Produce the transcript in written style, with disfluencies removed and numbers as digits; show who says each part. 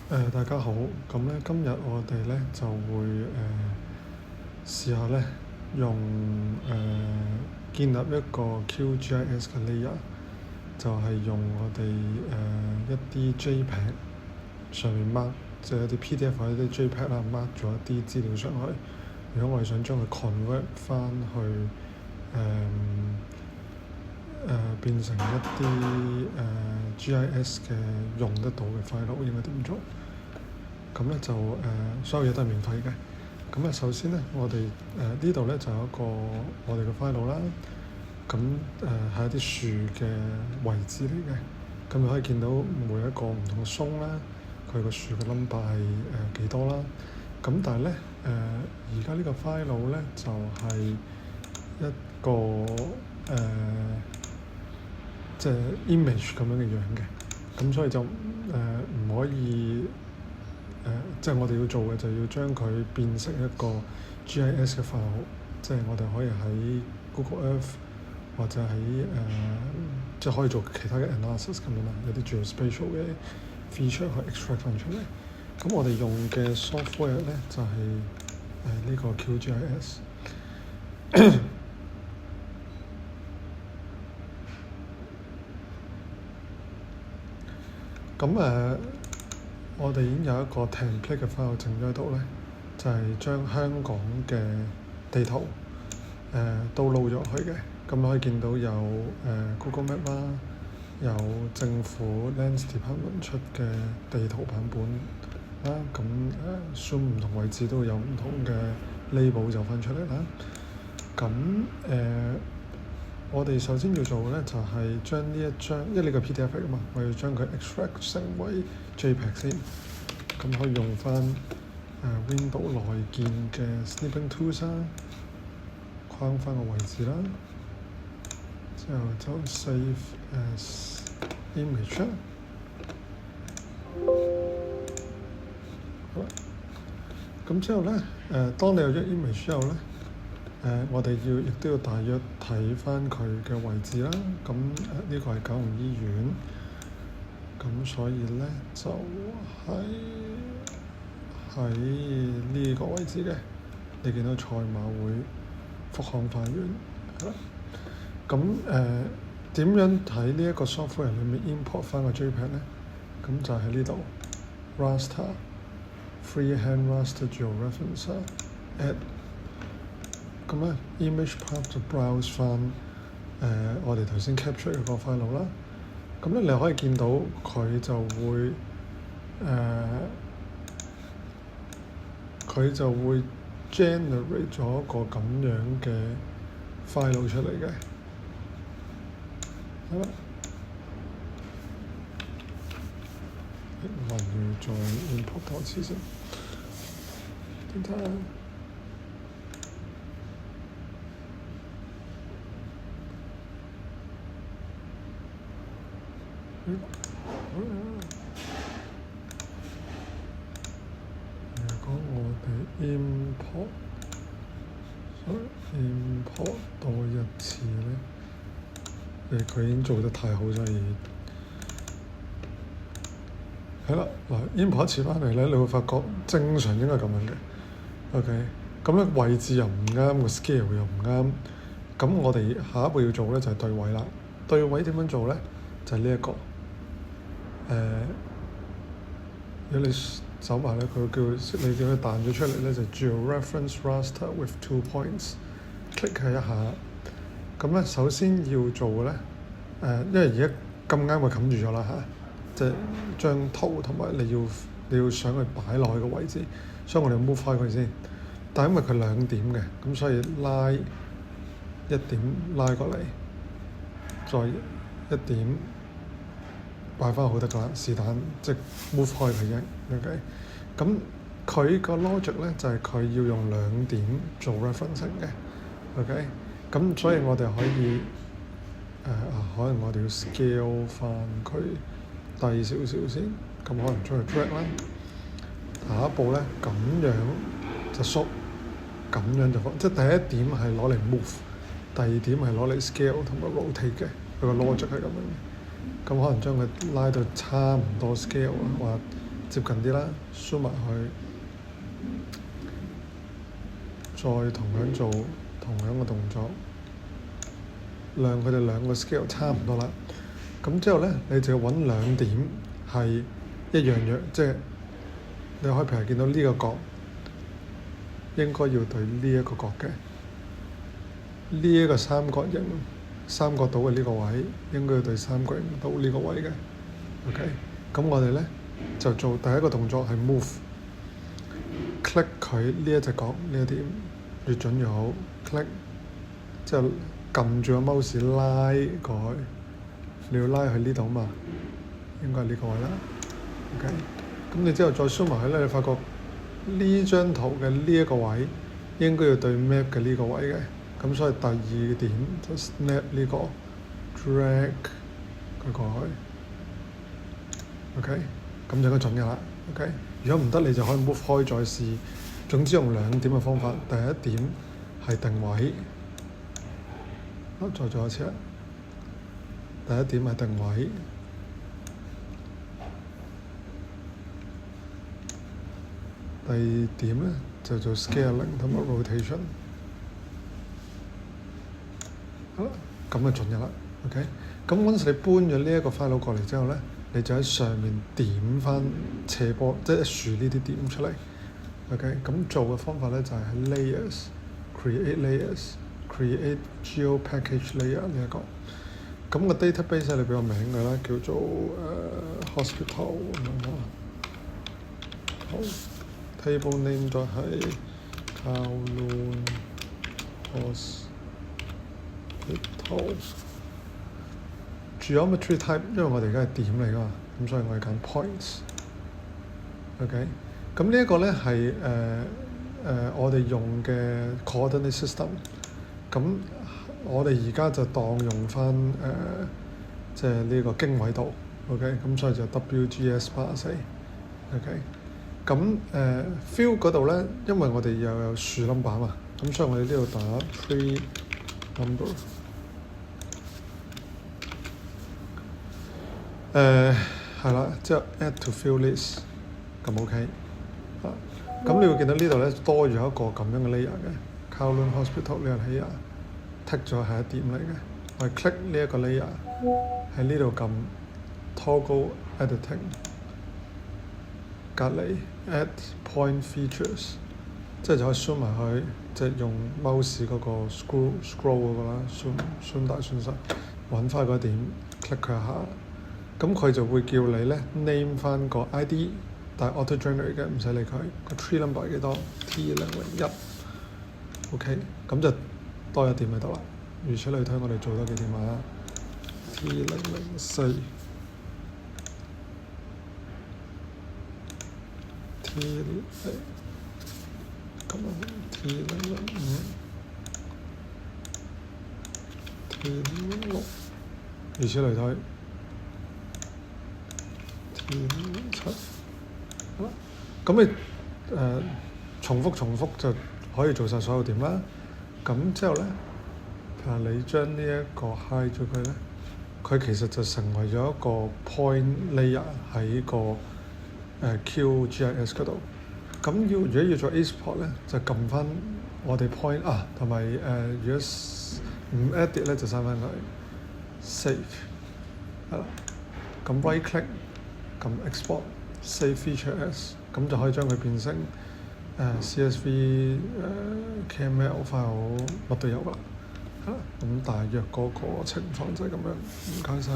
Speaker 1: 大家好，咁咧今日我哋咧就會試下咧用建立一個 QGIS 嘅 layer，就係用我哋一啲 JPEG 上面 mark，即係一啲 PDF 或者啲 JPEG 啦，mark 咗一啲資料上去。如果我哋想將佢 convert 翻去變成一啲GIS 嘅用得到嘅 file，應該點做？咁咧就所有嘢都係免費嘅。咁咧首先咧，我哋呢度咧就有一個我哋嘅 file 啦。咁係一啲樹嘅位置嚟嘅。咁你可以見到每一個唔同嘅松啦，佢個樹嘅 number 係幾多啦。咁但係咧而家呢個 file 咧就係一個即係 image 咁樣嘅樣嘅。咁所以就唔可以即係我哋要做嘅就要將佢變成一個 GIS 嘅 file， 即係我哋可以喺 Google Earth 或者喺即係可以做其他嘅 analysis 咁樣啦，有啲 geospatial 嘅 feature 去 extract 翻出嚟。咁我哋用嘅 software 咧就係呢個 QGIS。咁我哋已經有一個 template 嘅 file 整咗喺度咧，就係將香港嘅地圖download咗去嘅。咁你可以見到有Google Map 啦，有政府 Lands Department 出嘅地圖版本啦。咁zoom 唔同位置都會有唔同嘅 label 就翻出嚟啦。咁我哋首先要做嘅咧就係將呢一張，因為呢個 PDF 嚟㗎嘛，我要將佢 extract 成為 JPEG 先。咁可以用翻Window 內建嘅 Snipping Tools 啦，框翻個位置啦，之後就 Save as Image 啦。好啦，咁之後咧當你有咗 image 之後咧，我哋亦都要大約睇翻佢嘅位置啦。咁呢個係九龍醫院，咁所以咧就係喺呢個位置嘅。你見到賽馬會復康花園係啦。咁點樣喺呢一個 software 裏面 import 翻個 JPEG 咧？咁就喺呢度 raster freehand raster georeferencer add。咁咧 image path 就 browse 翻我哋頭先 capture 嘅個 file 啦。咁咧你可以見到佢就會generate 咗一個咁樣嘅 file 出嚟嘅。好啦，我要再 import 多次先。點睇啊？如果我哋 import 多一次咧，佢已經做得太好，所以係啦。嗱 import 一次翻嚟咧，你會發覺正常應該係咁樣嘅。OK，咁咧位置又唔啱，個 scale 又唔啱。咁我哋下一步要做咧就係對位啦。對位點樣做咧？就係呢一個。如果你走埋咧，佢叫你點樣彈咗出嚟咧，就 Georeference Raster with 2 points。click 佢一下。咁咧首先要做嘅咧，因為而家咁啱佢冚住咗啦嚇，即係張圖同埋你要想佢擺落去個位置，所以我哋 move 開佢先。但係因為佢2點嘅，咁所以拉1點拉過嚟，再1點擺翻好得㗎啦，是但即係 move 開佢啫。OK，咁佢個 logic 咧就係佢要用2點做 referencing 嘅。OK，咁所以我哋可以可能我哋要 scale 翻佢低少少先，咁可能將佢 drag 啦。下一步咧咁樣就縮，咁樣就即係第一點係攞嚟 move，第二點係攞嚟 scale 同埋 rotate 嘅。佢個 logic 係咁樣嘅。咁可能將佢拉到差唔多 scale 或接近啲啦，zoom埋去，再同樣做同樣嘅動作，量佢哋兩個 scale 差唔多啦。咁之後咧，你就要揾兩點係一樣樣，即係你可以譬如見到呢個角應該要對呢一個角嘅，呢一個三角形三角島嘅呢個位應該要對三角形島呢個位嘅。OK， 咁我哋咧就做第一個動作係 move，click 佢呢一隻角呢一點，越準越好。click 之後撳住個 mouse 拉過去，你要拉去呢度嘛，應該係呢個位啦。OK， 咁你之後再 zoom 埋去咧，你發覺呢張圖嘅呢一個位應該要對 map 嘅呢個位嘅。咁所以第二點就 snap 呢個 drag 佢過去。OK， 咁就應該準嘅啦。OK， 如果唔得你就可以 move 開再試。總之用兩點嘅方法，第一點係定位。好，再做一次啦。第一點係定位，第二點咧就做 scaling 同埋 rotation。好啦，咁就準嘅啦。OK， 咁once你搬咗呢一個 file 過嚟之後咧，你就喺上面點翻斜波，即係豎呢啲點出嚟。OK， 咁做嘅方法咧就係喺 layers、create layers、create geo package layer 呢一個。咁個 database 你俾個名佢啦，叫做hospital 咁樣啦。好 ，table name 就係 Kowloon Hospital。Geometry type， 因為我哋而家係點嚟㗎嘛，咁所以我哋揀 points。OK， 咁呢一個咧係我哋用嘅 coordinate system。咁我哋而家就當用翻即係呢個經緯度 ，OK， 咁所以就 WGS84。OK， 咁field 嗰度咧，因為我哋又有樹 number 嘛，咁所以我哋呢度打 tree number。係啦，之後 add to field list， 咁 OK。咁你會見到呢度咧多咗一個咁樣嘅 layer 嘅 Kowloon Hospital 呢個 layer。剔咗係一點嚟嘅，我哋 click 呢一個 layer 喺呢度撳 toggle editing， 隔離 add point features， 即係就可以 zoom 埋去，即係用 mouse 嗰個 scroll 嗰個啦 ，zoom 大 zoom 細，揾翻嗰點 click 佢一下，咁佢就會叫你咧 name 翻個 ID， 但係 auto generate 嘅，唔使理佢，個 tree number 係幾多 T001，OK， 咁就多一點喺度啦，如此類推，我哋做多幾點啊 ？T004、T0咁啊 ，T005、T06，如此類推 T07，好啦，咁你重複就可以做晒所有點啦。咁之後咧，譬如你將呢一個 hide 咗佢咧，佢其實就成為咗一個 point layer 喺個QGIS 嗰度。咁如果要做 export 咧，就撳翻我哋 point 啊，同埋如果唔 edit 咧，就刪翻佢 save 係啦。咁 right click 撳 export save feature as， 咁就可以將佢變成CSV、KML file 乜都有啦。咁大約嗰個情況就係咁樣。唔該晒。